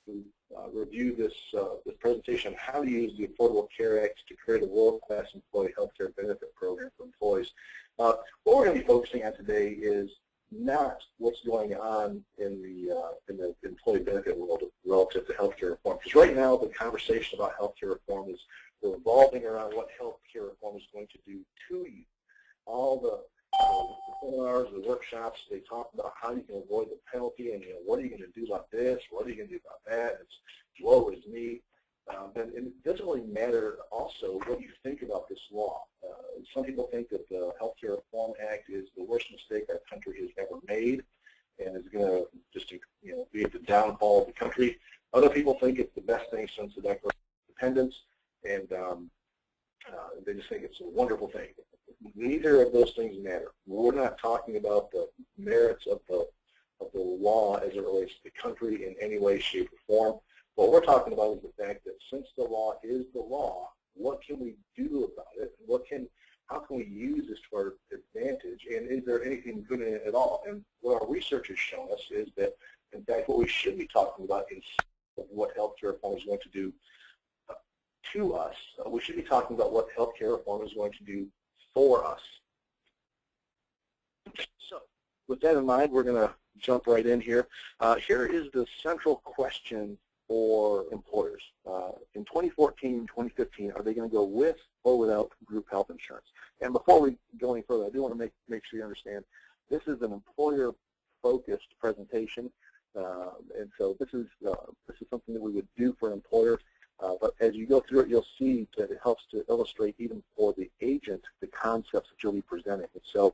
to review this presentation on how to use the Affordable Care Act to create a world-class employee health care benefit program for employees. What we're going to be focusing on today is not what's going on in the employee benefit world relative to healthcare reform. Because right now the conversation about healthcare reform is revolving around what healthcare reform is going to do to you. All the seminars, the workshops, they talk about how you can avoid the penalty, and what are you going to do about this? What are you going to do about that? It's woe is me. And it doesn't really matter also what you think about this law. Some people think that the Healthcare Reform Act is the worst mistake our country has ever made, and is going to just be the downfall of the country. Other people think it's the best thing since the Declaration of Independence, and they just think it's a wonderful thing. Neither of those things matter. We're not talking about the merits of the law as it relates to the country in any way, shape, or form. What we're talking about is the fact that since the law is the law, what can we do about it? How can we use this to our advantage? And is there anything good in it at all? And what our research has shown us is that, in fact, what we should be talking about is what healthcare reform is going to do to us. We should be talking about what healthcare reform is going to do for us. So, with that in mind, we're going to jump right in here. Here is the central question for employers. In 2014 and 2015, are they going to go with or without group health insurance? And before we go any further, I do want to make sure you understand this is an employer-focused presentation, and so this is something that we would do for an employer. But as you go through it, you'll see that it helps to illustrate even for the agent the concepts that you'll be presenting. And so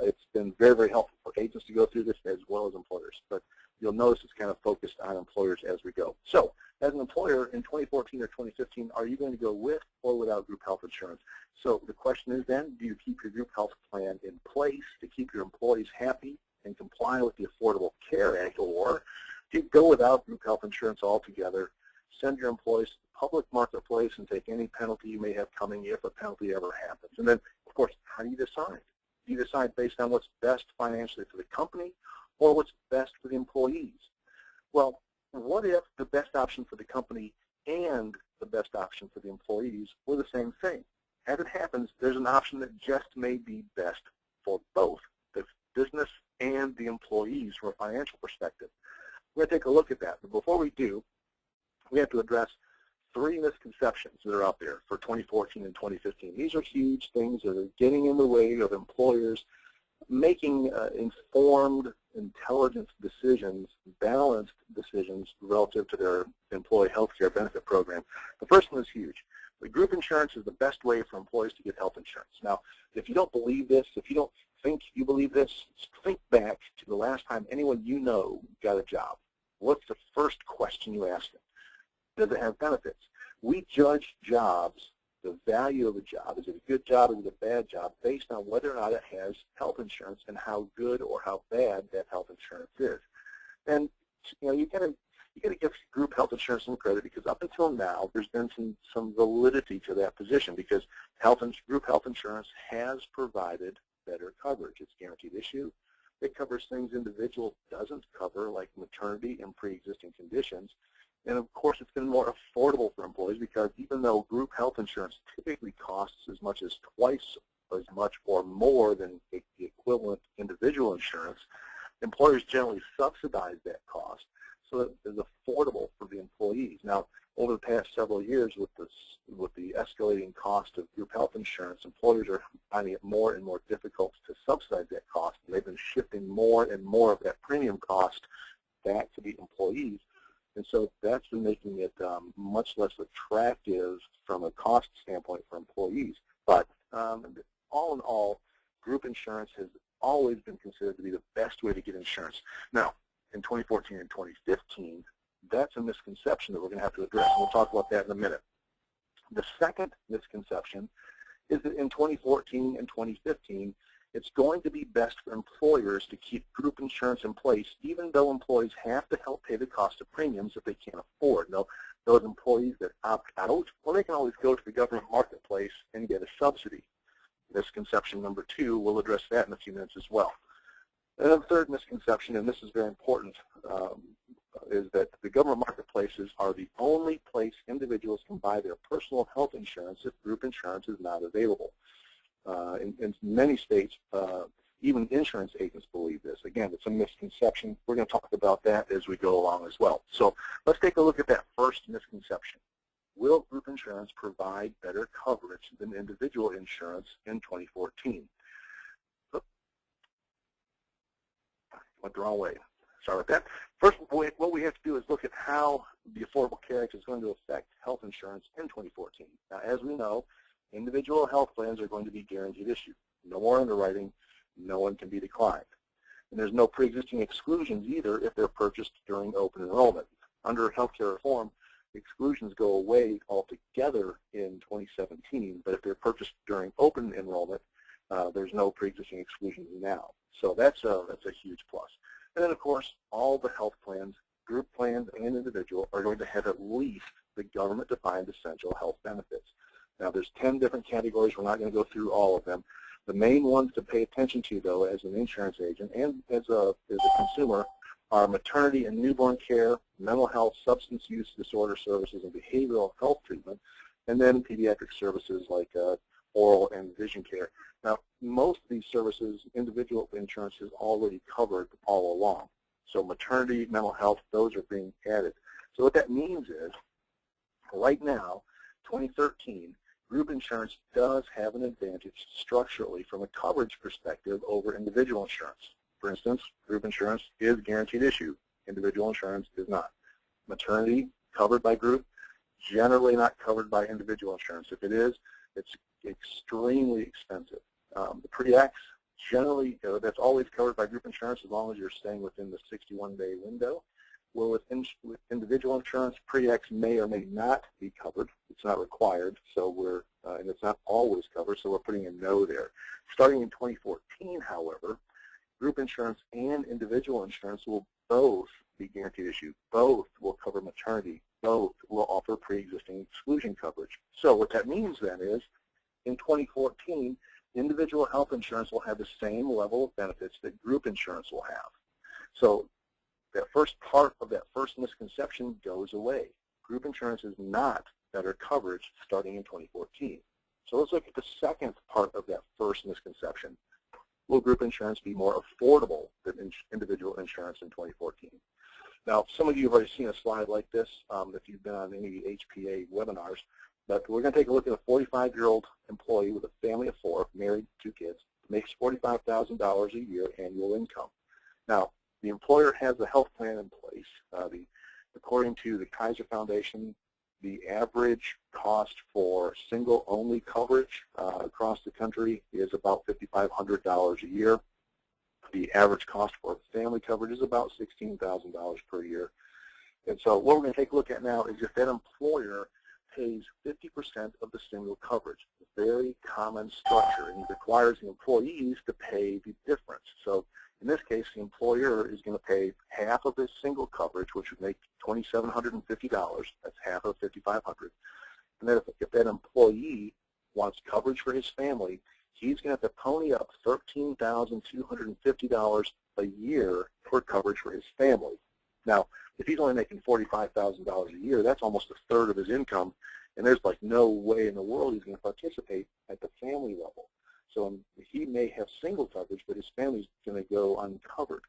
it's been very, very helpful for agents to go through this as well as employers. But you'll notice it's kind of focused on employers as we go. So as an employer in 2014 or 2015, are you going to go with or without group health insurance? So the question is then, do you keep your group health plan in place to keep your employees happy and comply with the Affordable Care Act, or do you go without group health insurance altogether, send your employees to the public marketplace and take any penalty you may have coming if a penalty ever happens? And then, of course, how do you decide? Do you decide based on what's best financially for the company or what's best for the employees? Well, what if the best option for the company and the best option for the employees were the same thing? As it happens, there's an option that just may be best for both the business and the employees from a financial perspective. We're going to take a look at that. But before we do, we have to address three misconceptions that are out there for 2014 and 2015. These are huge things that are getting in the way of employers making informed, intelligent decisions, balanced decisions relative to their employee health care benefit program. The first one is huge. The group insurance is the best way for employees to get health insurance. Now, if you don't believe this, if you don't think you believe this, think back to the last time anyone you know got a job. What's the first question you ask them? Does it have benefits? We judge jobs, the value of a job. Is it a good job? Is it a bad job? Based on whether or not it has health insurance and how good or how bad that health insurance is. And you got to give group health insurance some credit, because up until now there's been some validity to that position, because group health insurance has provided better coverage. It's guaranteed issue. It covers things individual doesn't cover, like maternity and pre-existing conditions. And of course, it's been more affordable for employees, because even though group health insurance typically costs as much as twice as much or more than the equivalent individual insurance, employers generally subsidize that cost so that it's affordable for the employees. Now, over the past several years, with the escalating cost of group health insurance, employers are finding it more and more difficult to subsidize that cost, and they've been shifting more and more of that premium cost back to the employees. And so that's been making it much less attractive from a cost standpoint for employees. But all in all, group insurance has always been considered to be the best way to get insurance. Now, in 2014 and 2015, that's a misconception that we're going to have to address, and we'll talk about that in a minute. The second misconception is that in 2014 and 2015, it's going to be best for employers to keep group insurance in place, even though employees have to help pay the cost of premiums that they can't afford. Now, those employees that opt out, well, they can always go to the government marketplace and get a subsidy. Misconception number two, we'll address that in a few minutes as well. And the third misconception, and this is very important, is that the government marketplaces are the only place individuals can buy their personal health insurance if group insurance is not available. In many states, even insurance agents believe this. Again, it's a misconception. We're going to talk about that as we go along as well. So let's take a look at that first misconception. Will group insurance provide better coverage than individual insurance in 2014? Went the wrong way. Sorry about that. First, what we have to do is look at how the Affordable Care Act is going to affect health insurance in 2014. Now, as we know, individual health plans are going to be guaranteed issue. No more underwriting. No one can be declined. And there's no pre-existing exclusions either if they're purchased during open enrollment. Under healthcare reform, exclusions go away altogether in 2017, but if they're purchased during open enrollment, there's no pre-existing exclusions now. So that's a huge plus. And then, of course, all the health plans, group plans and individual, are going to have at least the government-defined essential health benefits. Now, there's 10 different categories. We're not going to go through all of them. The main ones to pay attention to, though, as an insurance agent and as a consumer, are maternity and newborn care, mental health, substance use disorder services, and behavioral health treatment, and then pediatric services like oral and vision care. Now, most of these services, individual insurance has already covered all along. So maternity, mental health, those are being added. So what that means is, right now, 2013, group insurance does have an advantage structurally from a coverage perspective over individual insurance. For instance, group insurance is guaranteed issue. Individual insurance is not. Maternity, covered by group, generally not covered by individual insurance. If it is, it's extremely expensive. The pre-X, generally, that's always covered by group insurance as long as you're staying within the 61-day window. Well, with individual insurance, pre-X may or may not be covered. It's not required, so and it's not always covered, so we're putting a no there. Starting in 2014, however, group insurance and individual insurance will both be guaranteed issue. Both will cover maternity. Both will offer pre-existing exclusion coverage. So what that means then is, in 2014, individual health insurance will have the same level of benefits that group insurance will have. So that first part of that first misconception goes away. Group insurance is not better coverage starting in 2014. So let's look at the second part of that first misconception. Will group insurance be more affordable than individual insurance in 2014? Now, some of you have already seen a slide like this if you've been on any HPA webinars, but we're going to take a look at a 45-year-old employee with a family of 4, married, 2 kids, makes $45,000 a year annual income. Now, the employer has a health plan in place. According to the Kaiser Foundation, the average cost for single-only coverage across the country is about $5,500 a year. The average cost for family coverage is about $16,000 per year. And so what we're going to take a look at now is if that employer pays 50% of the single coverage. A very common structure, and it requires the employees to pay the difference. So in this case, the employer is going to pay half of his single coverage, which would make $2,750. That's half of $5,500. And then if that employee wants coverage for his family, he's going to have to pony up $13,250 a year for coverage for his family. Now, if he's only making $45,000 a year, that's almost a third of his income, and there's like no way in the world he's going to participate at the family level. So he may have single coverage, but his family's going to go uncovered.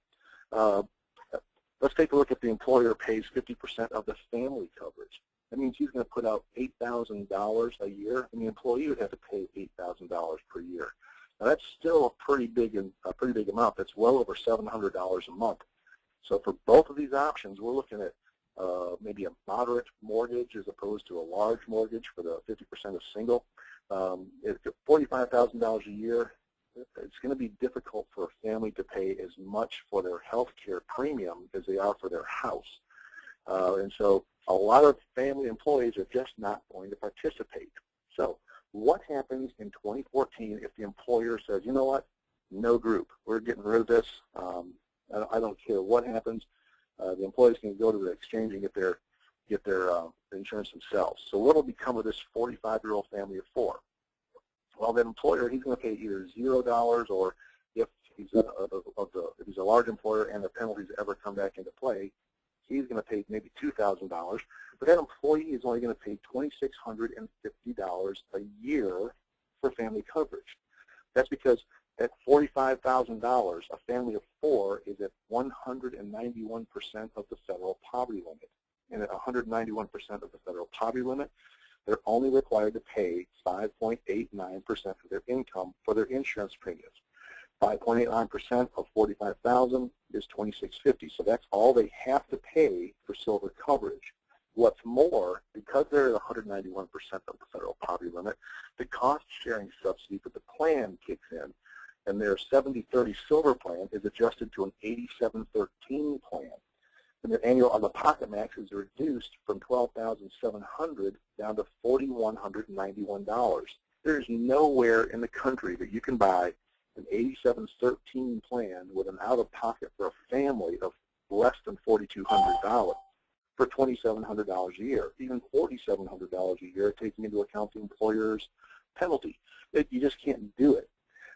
Let's take a look at the employer pays 50% of the family coverage. That means he's going to put out $8,000 a year, and the employee would have to pay $8,000 per year. Now that's still a pretty big amount. That's well over $700 a month. So for both of these options, we're looking at maybe a moderate mortgage as opposed to a large mortgage for the 50% of single. At $45,000 a year, it's going to be difficult for a family to pay as much for their health care premium as they are for their house. And so a lot of family employees are just not going to participate. So what happens in 2014 if the employer says, you know what, no group, we're getting rid of this, I don't care what happens, the employees can go to the exchange and get their insurance themselves. So what will become of this 45-year-old family of 4? Well, that employer, he's going to pay either $0, or if he's a large employer and the penalties ever come back into play, he's going to pay maybe $2,000, but that employee is only going to pay $2,650 a year for family coverage. That's because at $45,000, a family of 4 is at 191% of the federal poverty limit. And at 191% of the federal poverty limit, they're only required to pay 5.89% of their income for their insurance premiums. 5.89% of $45,000 is $2,650. So that's all they have to pay for silver coverage. What's more, because they're at 191% of the federal poverty limit, the cost-sharing subsidy for the plan kicks in, and their 70/30 silver plan is adjusted to an 87/13 plan. And their annual out-of-pocket max is reduced from $12,700 down to $4,191. There's nowhere in the country that you can buy an 87/13 plan with an out-of-pocket for a family of less than $4,200 for $2,700 a year, even $4,700 a year, taking into account the employer's penalty. You just can't do it.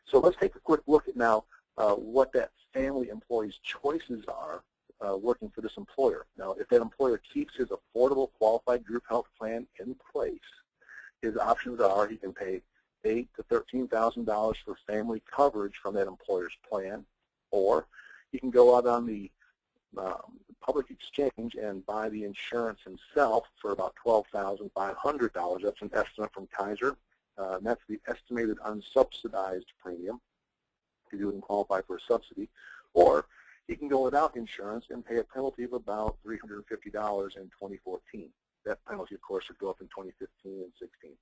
So let's take a quick look at now what that family employee's choices are working for this employer. Now, if that employer keeps his affordable qualified group health plan in place, his options are he can pay $8,000 to $13,000 for family coverage from that employer's plan, or he can go out on the public exchange and buy the insurance himself for about $12,500. That's an estimate from Kaiser. And that's the estimated unsubsidized premium if you didn't qualify for a subsidy. Or he can go without insurance and pay a penalty of about $350 in 2014. That penalty, of course, would go up in 2015 and 16.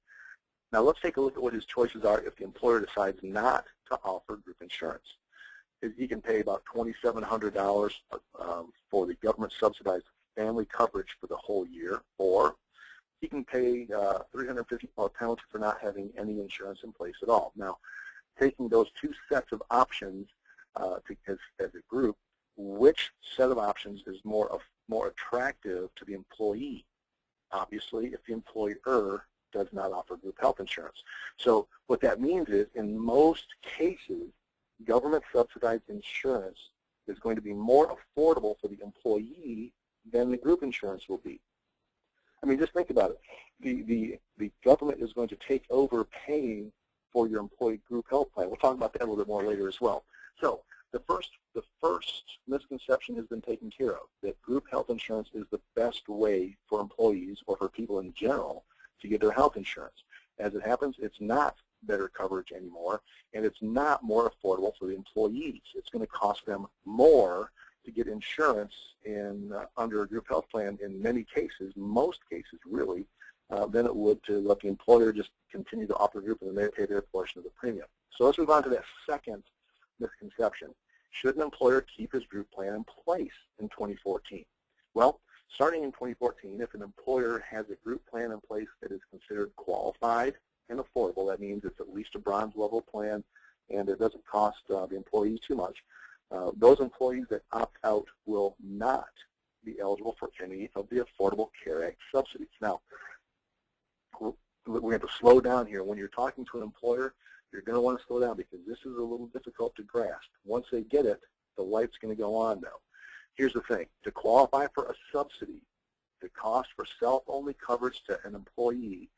Now let's take a look at what his choices are if the employer decides not to offer group insurance. He can pay about $2,700 for the government subsidized family coverage for the whole year, or he can pay $350 penalty for not having any insurance in place at all. Now, taking those two sets of options as a group, which set of options is more attractive to the employee? Obviously, if the employer does not offer group health insurance. So what that means is, in most cases, government subsidized insurance is going to be more affordable for the employee than the group insurance will be. I mean, just think about it. The government is going to take over paying for your employee group health plan. We'll talk about that a little bit more later as well. So the first misconception has been taken care of, that group health insurance is the best way for employees or for people in general to get their health insurance. As it happens, it's not better coverage anymore, and it's not more affordable for the employees. It's going to cost them more to get insurance under a group health plan in many cases, most cases really, than it would to let the employer just continue to offer group and then they pay their portion of the premium. So let's move on to that second misconception. Should an employer keep his group plan in place in 2014? Well, starting in 2014, if an employer has a group plan in place that is considered qualified and affordable, that means it's at least a bronze level plan and it doesn't cost the employees too much, those employees that opt out will not be eligible for any of the Affordable Care Act subsidies. Now, we have to slow down here. When you're talking to an employer, you're going to want to slow down because this is a little difficult to grasp. Once they get it, the light's going to go on now. Here's the thing. To qualify for a subsidy, the cost for self-only coverage to an employee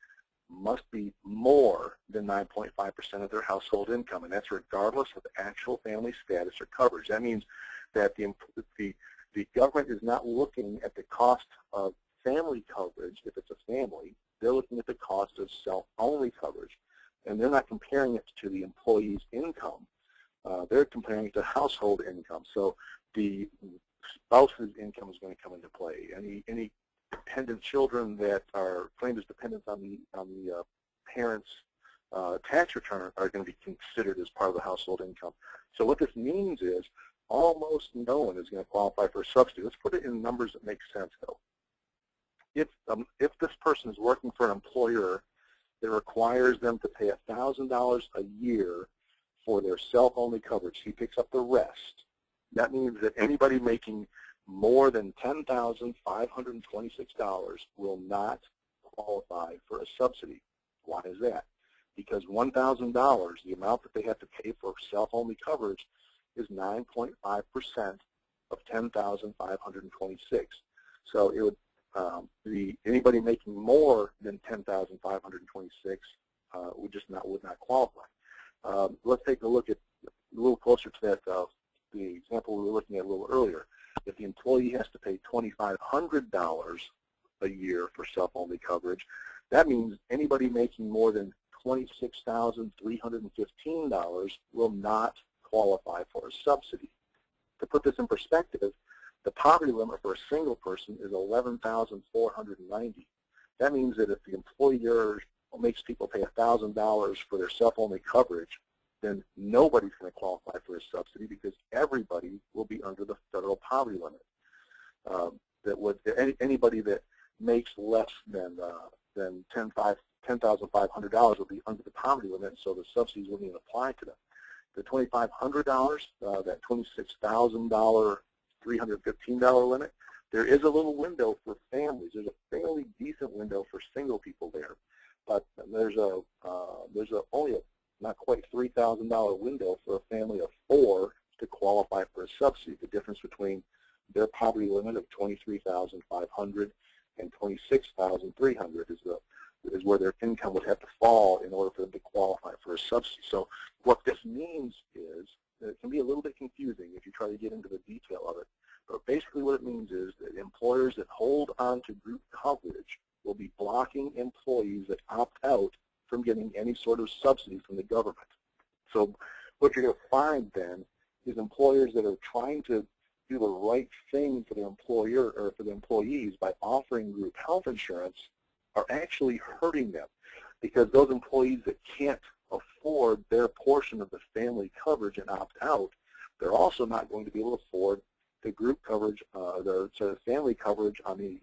must be more than 9.5% of their household income, and that's regardless of actual family status or coverage. That means that the government is not looking at the cost of family coverage if it's a family. They're looking at the cost of self-only coverage, and they're not comparing it to the employee's income. They're comparing it to household income. So the spouse's income is going to come into play. Any dependent children that are claimed as dependents on the parents' tax return are going to be considered as part of the household income. So what this means is almost no one is going to qualify for a subsidy. Let's put it in numbers that make sense, though. If this person is working for an employer that requires them to pay $1,000 a year for their self-only coverage, he picks up the rest. That means that anybody making more than $10,526 will not qualify for a subsidy. Why is that? Because $1,000, the amount that they have to pay for self-only coverage, is 9.5% of $10,526. So it would anybody making more than 10,526 would not qualify. Let's take a look at a little closer to that. The example we were looking at a little earlier. If the employee has to pay $2,500 a year for self-only coverage, that means anybody making more than $26,315 will not qualify for a subsidy. To put this in perspective, the poverty limit for a single person is $11,490. That means that if the employer makes people pay $1,000 for their self-only coverage, then nobody's going to qualify for a subsidy because everybody will be under the federal poverty limit. Anybody that makes less than $10,500 will be under the poverty limit, so the subsidies wouldn't even apply to them. The $2,500, that $26,000, $315 limit, there is a little window for families. There's a fairly decent window for single people there, but there's only a not quite $3,000 window for a family of 4 to qualify for a subsidy. The difference between their poverty limit of $23,500 and $26,300 is where their income would have to fall in order for them to qualify for a subsidy. So what this means is that it can be a little bit confusing if you try to get into the detail of it. But basically what it means is that employers that hold on to group coverage will be blocking employees that opt out from getting any sort of subsidy from the government. So what you're going to find then is employers that are trying to do the right thing for their employer or for the employees by offering group health insurance are actually hurting them, because those employees that can't afford their portion of the family coverage and opt out, they're also not going to be able to afford the group coverage, the family coverage on the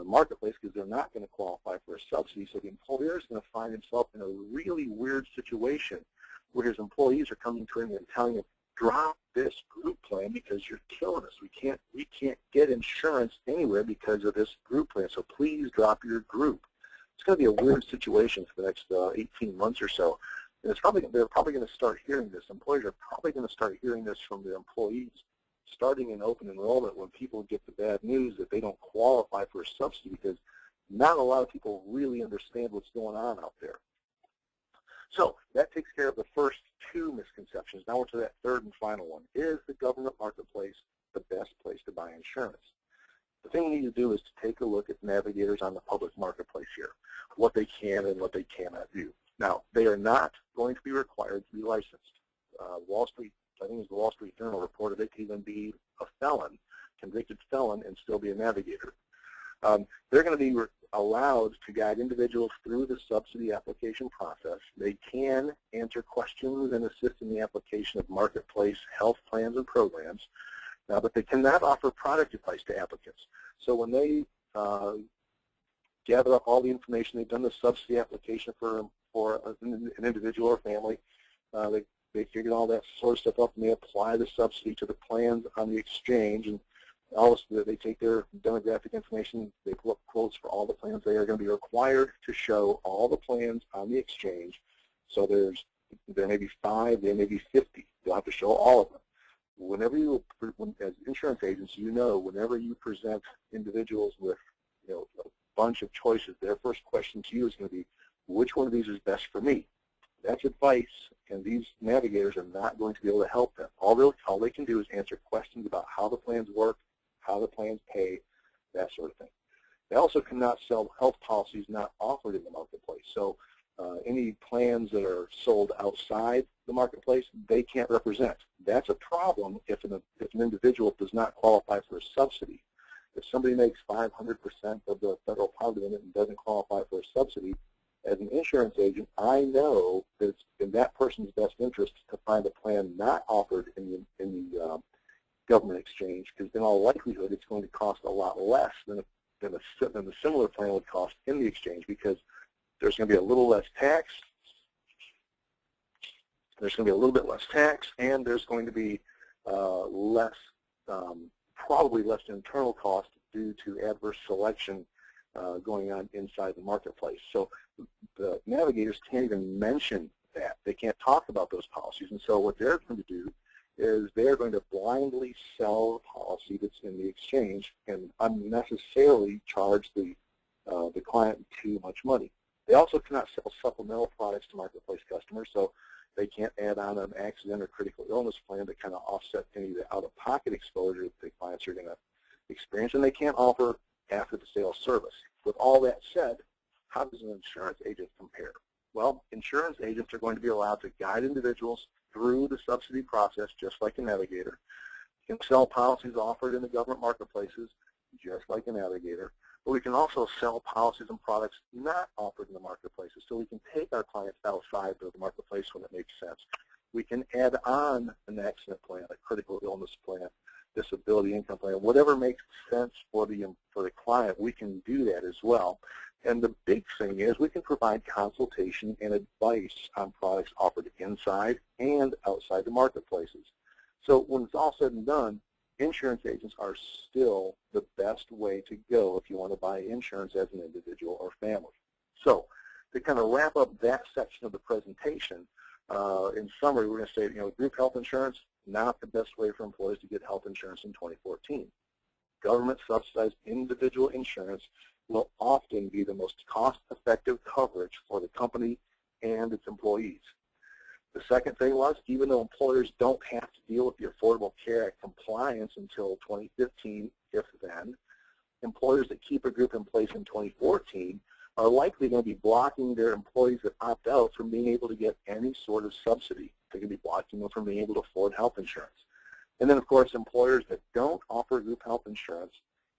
marketplace, because they're not going to qualify for a subsidy. So the employer is going to find himself in a really weird situation where his employees are coming to him and telling him, drop this group plan because you're killing us. We can't get insurance anywhere because of this group plan, so please drop your group. It's going to be a weird situation for the next 18 months or so. And they're probably going to start hearing this. Employers are probably going to start hearing this from their employees starting in open enrollment when people get the bad news that they don't qualify for a subsidy, because not a lot of people really understand what's going on out there. So that takes care of the first 2 misconceptions. Now we're to that third and final one. Is the government marketplace the best place to buy insurance? The thing we need to do is to take a look at navigators on the public marketplace here, what they can and what they cannot do. Now, they are not going to be required to be licensed. Wall Street, I think it was the Wall Street Journal, reported they can even be a felon, convicted felon, and still be a navigator. They're going to be allowed to guide individuals through the subsidy application process. They can answer questions and assist in the application of marketplace health plans and programs, but they cannot offer product advice to applicants. So when they gather up all the information, they've done the subsidy application for an individual or family, they figure all that sort of stuff up, and they apply the subsidy to the plans on the exchange, and also they take their demographic information, they pull up quotes for all the plans. They are going to be required to show all the plans on the exchange. So there may be 5, there may be 50. You'll have to show all of them. Whenever as insurance agents, whenever you present individuals with a bunch of choices, their first question to you is going to be, which one of these is best for me? That's advice, and these navigators are not going to be able to help them. All they can do is answer questions about how the plans work, how the plans pay, that sort of thing. They also cannot sell health policies not offered in the marketplace. So any plans that are sold outside the marketplace, they can't represent. That's a problem if an individual does not qualify for a subsidy. If somebody makes 500% of the federal poverty limit and doesn't qualify for a subsidy, as an insurance agent, I know that it's in that person's best interest to find a plan not offered in the government exchange, because in all likelihood it's going to cost a lot less than the similar plan would cost in the exchange, because there's going to be a little less tax, and there's going to be probably less internal cost due to adverse selection going on inside the marketplace. So the navigators can't even mention that. They can't talk about those policies. And so what they're going to do is they're going to blindly sell a policy that's in the exchange and unnecessarily charge the client too much money. They also cannot sell supplemental products to marketplace customers, so they can't add on an accident or critical illness plan to kind of offset any of the out-of-pocket exposure that the clients are going to experience, and they can't offer after-the-sale service. With all that said, how does an insurance agent compare? Well, insurance agents are going to be allowed to guide individuals through the subsidy process just like a navigator. You can sell policies offered in the government marketplaces just like a navigator, but we can also sell policies and products not offered in the marketplaces. So we can take our clients outside of the marketplace when it makes sense. We can add on an accident plan, a critical illness plan, disability income plan, whatever makes sense for the client, we can do that as well. And the big thing is we can provide consultation and advice on products offered inside and outside the marketplaces. So when it's all said and done, insurance agents are still the best way to go if you want to buy insurance as an individual or family. So to kind of wrap up that section of the presentation, in summary, we're going to say, group health insurance, not the best way for employees to get health insurance in 2014. Government subsidized individual insurance will often be the most cost-effective coverage for the company and its employees. The second thing was, even though employers don't have to deal with the Affordable Care Act compliance until 2015, if then, employers that keep a group in place in 2014 are likely going to be blocking their employees that opt out from being able to get any sort of subsidy. They're going to be blocking them from being able to afford health insurance. And then, of course, employers that don't offer group health insurance,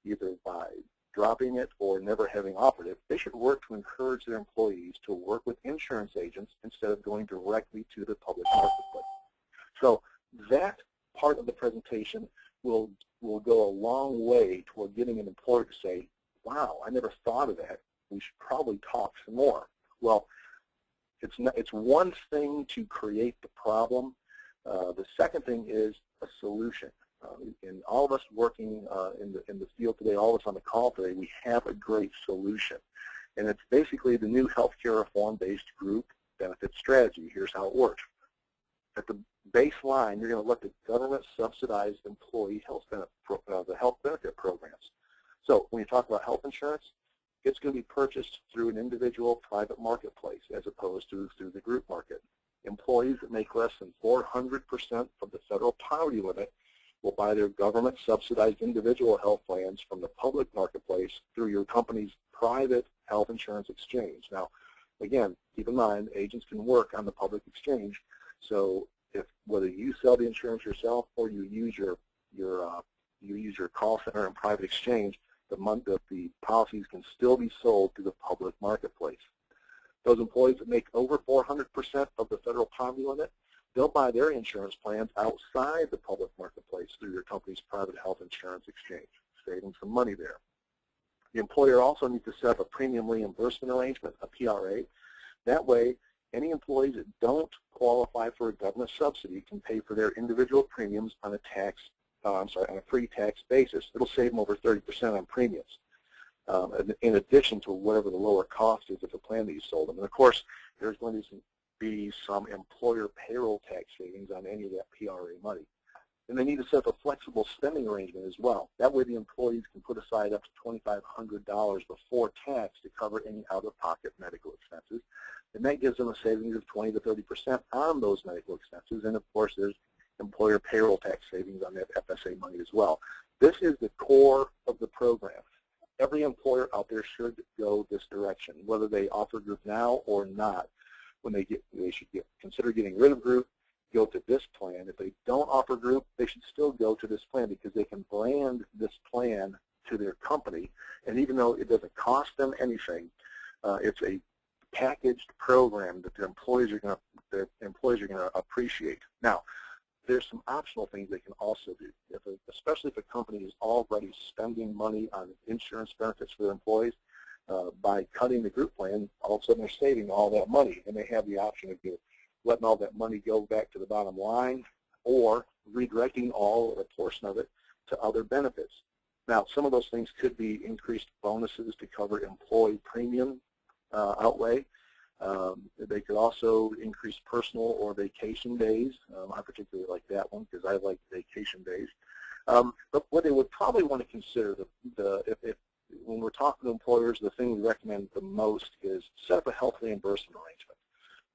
either by dropping it or never having offered it, they should work to encourage their employees to work with insurance agents instead of going directly to the public marketplace. So that part of the presentation will go a long way toward getting an employer to say, wow, I never thought of that. We should probably talk some more. Well, it's one thing to create the problem. The second thing is a solution. And all of us working in the field today, all of us on the call today, we have a great solution. And it's basically the new healthcare reform-based group benefit strategy. Here's how it works. At the baseline, you're going to look at government-subsidized employee health benefit, the health benefit programs. So when you talk about health insurance, it's going to be purchased through an individual private marketplace as opposed to through the group market. Employees that make less than 400% of the federal poverty limit will buy their government-subsidized individual health plans from the public marketplace through your company's private health insurance exchange. Now, again, keep in mind, agents can work on the public exchange. So whether you sell the insurance yourself or you use your call center and private exchange, the policies can still be sold through the public marketplace. Those employees that make over 400% of the federal poverty limit, they'll buy their insurance plans outside the public marketplace through your company's private health insurance exchange, saving some money there. The employer also needs to set up a premium reimbursement arrangement, a PRA. That way, any employees that don't qualify for a government subsidy can pay for their individual premiums on a pre-tax basis. It'll save them over 30% on premiums, in addition to whatever the lower cost is of the plan that you sold them. And of course, there's going to be some employer payroll tax savings on any of that PRA money. And they need to set up a flexible spending arrangement as well. That way the employees can put aside up to $2,500 before tax to cover any out-of-pocket medical expenses. And that gives them a savings of 20 to 30% on those medical expenses. And of course, there's employer payroll tax savings on that FSA money as well. This is the core of the program. Every employer out there should go this direction, whether they offer group now or not. When they should consider getting rid of group, go to this plan. If they don't offer group, they should still go to this plan because they can brand this plan to their company. And even though it doesn't cost them anything, it's a packaged program that their employees are going to appreciate. Now, there's some optional things they can also do. Especially if a company is already spending money on insurance benefits for their employees, by cutting the group plan, all of a sudden they're saving all that money, and they have the option of letting all that money go back to the bottom line or redirecting all or a portion of it to other benefits. Now, some of those things could be increased bonuses to cover employee premium outlay. They could also increase personal or vacation days. I particularly like that one because I like vacation days. But what they would probably want to consider, when we're talking to employers, the thing we recommend the most is set up a health reimbursement arrangement.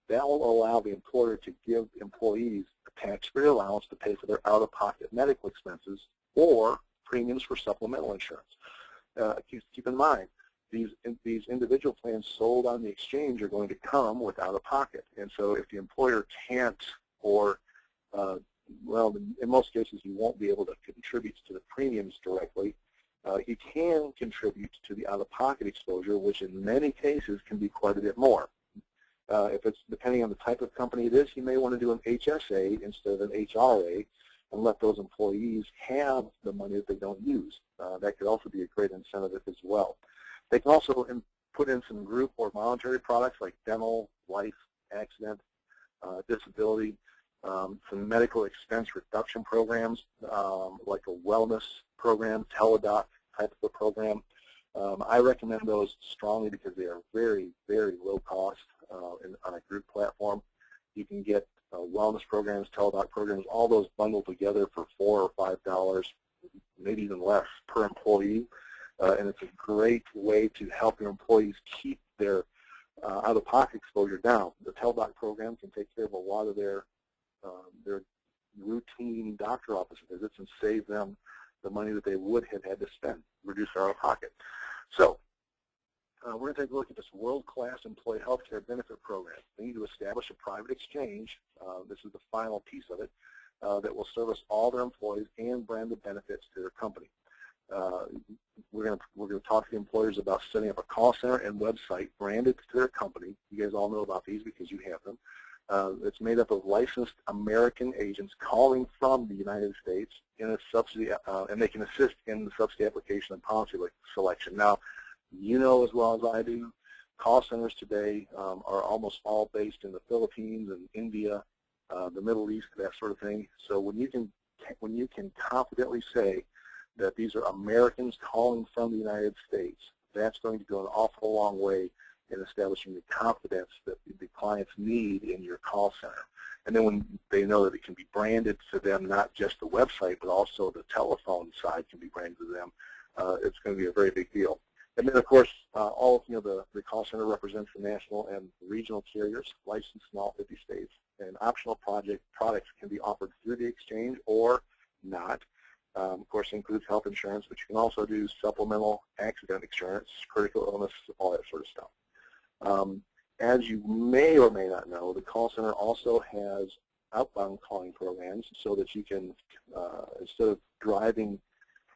That will allow the employer to give employees a tax-free allowance to pay for their out-of-pocket medical expenses or premiums for supplemental insurance. Keep in mind, these individual plans sold on the exchange are going to come with out-of-pocket. And so if the employer can't, or, well, in most cases you won't be able to contribute to the premiums directly, you can contribute to the out-of-pocket exposure, which in many cases can be quite a bit more. If it's depending on the type of company it is, you may want to do an HSA instead of an HRA and let those employees have the money that they don't use. That could also be a great incentive as well. They can also put in some group or voluntary products like dental, life, accident, disability, some medical expense reduction programs like a wellness program, Teladoc type of a program. I recommend those strongly because they are very, very low cost on a group platform. You can get wellness programs, Teladoc programs, all those bundled together for $4 or $5, maybe even less per employee. And it's a great way to help your employees keep their out-of-pocket exposure down. The Teladoc program can take care of a lot of their routine doctor office visits and save them the money that they would have had to spend, reduce their out-of-pocket. So we're going to take a look at this world-class employee health care benefit program. They need to establish a private exchange. This is the final piece of it that will service all their employees and brand the benefits to their company. We're going to talk to the employers about setting up a call center and website branded to their company. You guys all know about these because you have them. It's made up of licensed American agents calling from the United States in a subsidy, and they can assist in the subsidy application and policy selection. Now, you know as well as I do, call centers today are almost all based in the Philippines and India, the Middle East, that sort of thing. So when you can confidently say that these are Americans calling from the United States, that's going to go an awful long way in establishing the confidence that the clients need in your call center. And then when they know that it can be branded to them, not just the website, but also the telephone side can be branded to them, it's going to be a very big deal. And then, of course, all of the call center represents the national and regional carriers licensed in all 50 states. And optional products can be offered through the exchange or not. Of course, it includes health insurance, but you can also do supplemental accident insurance, critical illness, all that sort of stuff. As you may or may not know, the call center also has outbound calling programs so that you can, instead of driving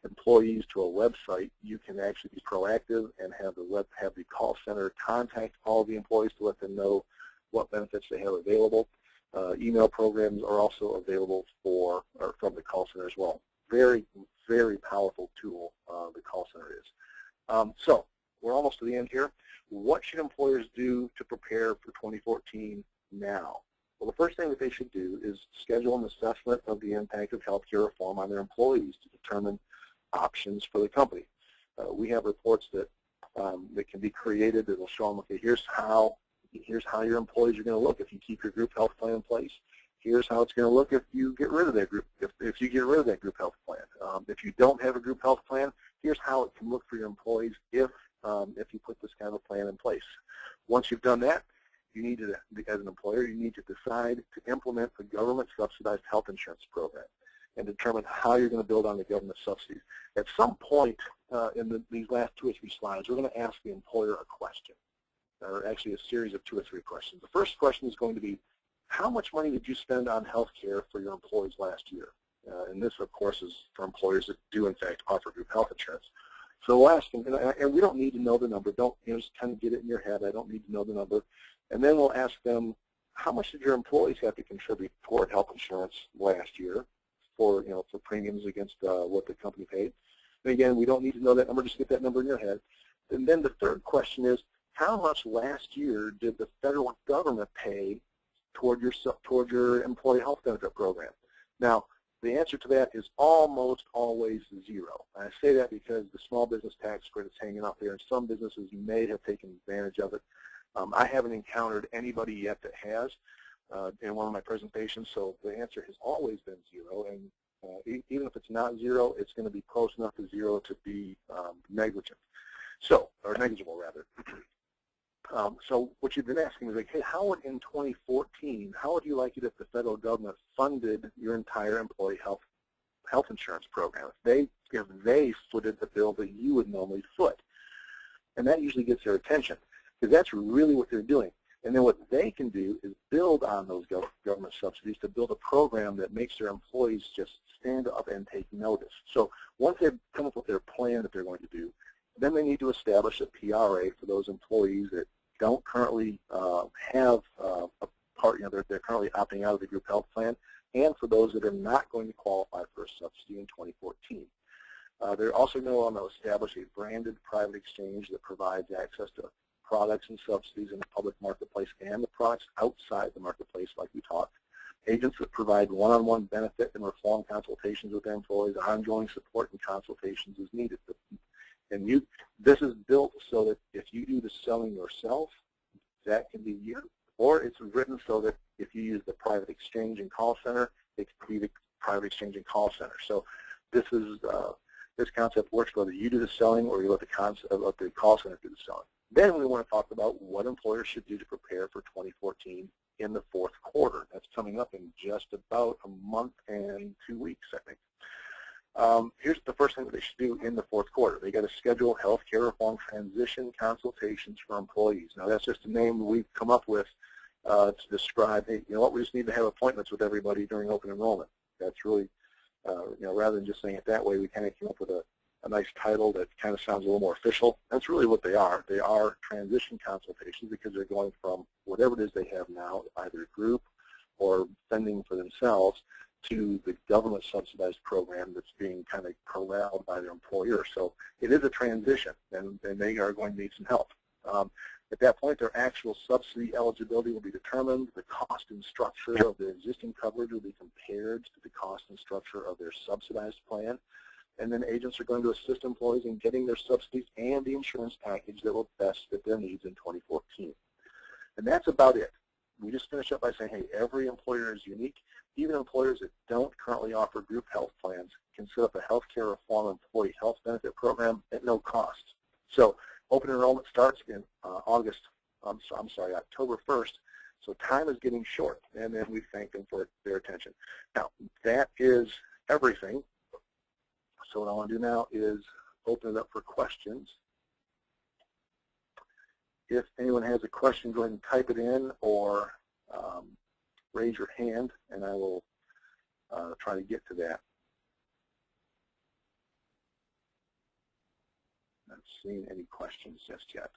employees to a website, you can actually be proactive and have the call center contact all the employees to let them know what benefits they have available. Email programs are also available from the call center as well. Very, very powerful tool the call center is. So we're almost to the end here. What should employers do to prepare for 2014 now? Well, the first thing that they should do is schedule an assessment of the impact of healthcare reform on their employees to determine options for the company. We have reports that can be created that will show them, okay, here's how your employees are going to look if you keep your group health plan in place. Here's how it's going to look if you get rid of that group, if you get rid of that group health plan. If you don't have a group health plan, here's how it can look for your employees if you put this kind of a plan in place. Once you've done that, you need to, as an employer, you need to decide to implement the government-subsidized health insurance program and determine how you're going to build on the government subsidies. At some point in these last 2 or 3 slides, we're going to ask the employer a question, or actually a series of 2 or 3 questions. The first question is going to be, how much money did you spend on health care for your employees last year? And this, of course, is for employers that do, in fact, offer group health insurance. So we'll ask them, and we don't need to know the number. Don't just kind of get it in your head. I don't need to know the number. And then we'll ask them, how much did your employees have to contribute toward health insurance last year for premiums against what the company paid? And again, we don't need to know that number. Just get that number in your head. And then the third question is, how much last year did the federal government pay toward your employee health benefit program? Now, the answer to that is almost always 0. I say that because the small business tax credit is hanging out there, and some businesses may have taken advantage of it. I haven't encountered anybody yet that has in one of my presentations, so the answer has always been 0, and even if it's not 0, it's going to be close enough to 0 to be negligent, or negligible rather. So what you've been asking is like, hey, how would in 2014, how would you like it if the federal government funded your entire employee health insurance program? If they footed the bill that you would normally foot? And that usually gets their attention, because that's really what they're doing. And then what they can do is build on those government subsidies to build a program that makes their employees just stand up and take notice. So once they've come up with their plan that they're going to do, then they need to establish a PRA for those employees that don't currently have a part, they're currently opting out of the group health plan, and for those that are not going to qualify for a subsidy in 2014. They're also going to establish a branded private exchange that provides access to products and subsidies in the public marketplace and the products outside the marketplace, like we talked. Agents that provide one-on-one benefit and reform consultations with their employees, ongoing support and consultations as needed. And this is built so that if you do the selling yourself, that can be you, or it's written so that if you use the private exchange and call center, it can be the private exchange and call center. So this concept works whether you do the selling or you let the call center do the selling. Then we want to talk about what employers should do to prepare for 2014 in the 4th quarter. That's coming up in just about a month and 2 weeks, I think. Here's the first thing that they should do in the 4th quarter. They got to schedule healthcare reform transition consultations for employees. Now that's just a name we've come up with to describe, hey, you know what, we just need to have appointments with everybody during open enrollment. That's really, rather than just saying it that way, we kind of came up with a nice title that kind of sounds a little more official. That's really what they are. They are transition consultations because they're going from whatever it is they have now, either group or fending for themselves, to the government subsidized program that's being kind of corralled by their employer. So it is a transition, and they are going to need some help. At that point, their actual subsidy eligibility will be determined. The cost and structure of their existing coverage will be compared to the cost and structure of their subsidized plan. And then agents are going to assist employees in getting their subsidies and the insurance package that will best fit their needs in 2014. And that's about it. We just finish up by saying, hey, every employer is unique. Even employers that don't currently offer group health plans can set up a healthcare reform employee health benefit program at no cost. So open enrollment starts in October 1st. So time is getting short, and then we thank them for their attention. Now, that is everything. So what I want to do now is open it up for questions. If anyone has a question, go ahead and type it in or raise your hand, and I will try to get to that. Not seeing any questions just yet.